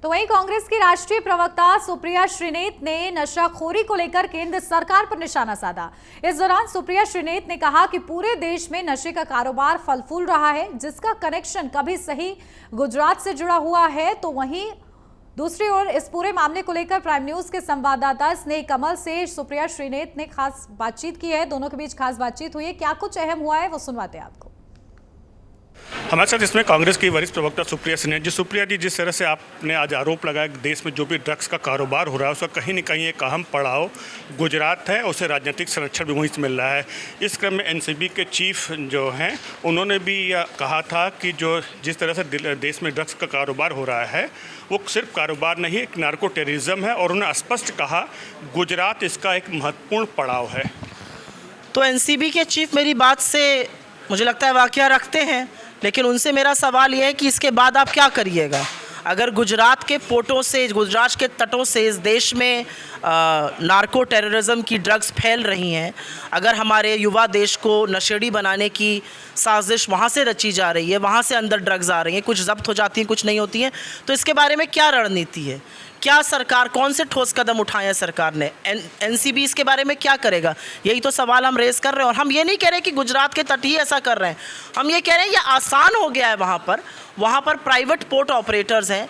तो वहीं कांग्रेस की राष्ट्रीय प्रवक्ता सुप्रिया श्रीनेत ने नशाखोरी को लेकर केंद्र सरकार पर निशाना साधा। इस दौरान सुप्रिया श्रीनेत ने कहा कि पूरे देश में नशे का कारोबार फल फूल रहा है, जिसका कनेक्शन कभी सही गुजरात से जुड़ा हुआ है। तो वहीं दूसरी ओर इस पूरे मामले को लेकर प्राइम न्यूज के संवाददाता स्नेह कमल से सुप्रिया श्रीनेत ने खास बातचीत की है। दोनों के बीच खास बातचीत हुई है। क्या कुछ अहम हुआ है वो सुनवाते हैं आपको। हमारे साथ इसमें कांग्रेस की वरिष्ठ प्रवक्ता सुप्रिया श्रीनेत जी। सुप्रिया जी, जिस तरह से आपने आज आरोप लगाया कि देश में जो भी ड्रग्स का कारोबार हो रहा है उसका कहीं न कहीं एक अहम पड़ाव गुजरात है, उसे राजनीतिक संरक्षण भी वहीं से मिल रहा है। इस क्रम में एनसीबी के चीफ जो हैं उन्होंने भी कहा था कि जो जिस तरह से देश में ड्रग्स का कारोबार हो रहा है वो सिर्फ कारोबार नहीं, एक नार्को टेररिज्म है, और उन्होंने स्पष्ट कहा गुजरात इसका एक महत्वपूर्ण पड़ाव है। तो एनसीबी के चीफ मेरी बात से मुझे लगता है वाकया रखते हैं, लेकिन उनसे मेरा सवाल यह है कि इसके बाद आप क्या करिएगा। अगर गुजरात के पोर्टों से, गुजरात के तटों से इस देश में नार्को टेररिज्म की ड्रग्स फैल रही हैं, अगर हमारे युवा देश को नशेड़ी बनाने की साजिश वहाँ से रची जा रही है, वहाँ से अंदर ड्रग्स आ रही हैं, कुछ जब्त हो जाती हैं, कुछ नहीं होती हैं, तो इसके बारे में क्या रणनीति है? क्या सरकार, कौन से ठोस कदम उठाए हैं सरकार ने? एनसीबी इसके बारे में क्या करेगा? यही तो सवाल हम रेस कर रहे हैं। और हम ये नहीं कह रहे कि गुजरात के तट ही ऐसा कर रहे हैं, हम ये कह रहे हैं ये आसान हो गया है। वहाँ पर प्राइवेट पोर्ट ऑपरेटर्स हैं।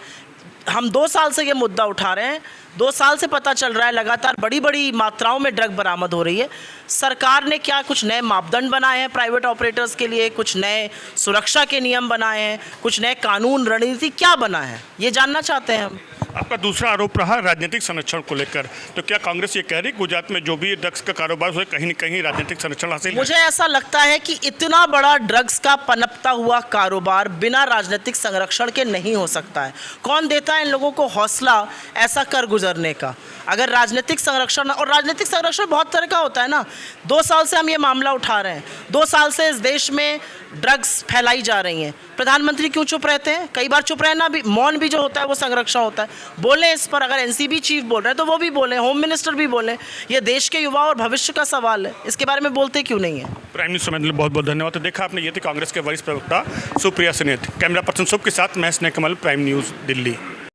हम 2 साल से ये मुद्दा उठा रहे हैं, 2 साल से पता चल रहा है लगातार बड़ी बड़ी मात्राओं में ड्रग बरामद हो रही है। सरकार ने क्या कुछ नए मापदंड बनाए हैं प्राइवेट ऑपरेटर्स के लिए? कुछ नए सुरक्षा के नियम बनाए हैं? कुछ नए कानून, रणनीति क्या बना है, ये जानना चाहते हैं हम। आपका दूसरा आरोप रहा राजनीतिक संरक्षण को लेकर, तो क्या कांग्रेस ये कह रही गुजरात में जो भी ड्रग्स का कारोबार हो कहीं न कहीं राजनीतिक संरक्षण हासिल है? मुझे ऐसा लगता है कि इतना बड़ा ड्रग्स का पनपता हुआ कारोबार बिना राजनीतिक संरक्षण के नहीं हो सकता है। कौन देता है इन लोगों को हौसला ऐसा कर गुजरने का? अगर राजनीतिक संरक्षण, और राजनीतिक संरक्षण बहुत तरह का होता है ना। 2 साल से हम ये मामला उठा रहे हैं, 2 साल से इस देश में ड्रग्स फैलाई जा रही हैं। प्रधानमंत्री क्यों चुप रहते हैं? कई बार चुप रहना भी, मौन भी जो होता है वो संरक्षण होता है। बोले इस पर, अगर एनसीबी चीफ बोल रहे हैं तो वो भी बोले, होम मिनिस्टर भी बोले। ये देश के युवा और भविष्य का सवाल है, इसके बारे में बोलते क्यों नहीं है? प्राइम मिनिस्टर में बहुत बहुत धन्यवाद। तो देखा आपने, ये थी कांग्रेस के वरिष्ठ प्रवक्ता सुप्रिया श्रीनेत। कैमरा पर्सन शुभ के साथ मैं स्नेह कमल, प्राइम न्यूज़, दिल्ली।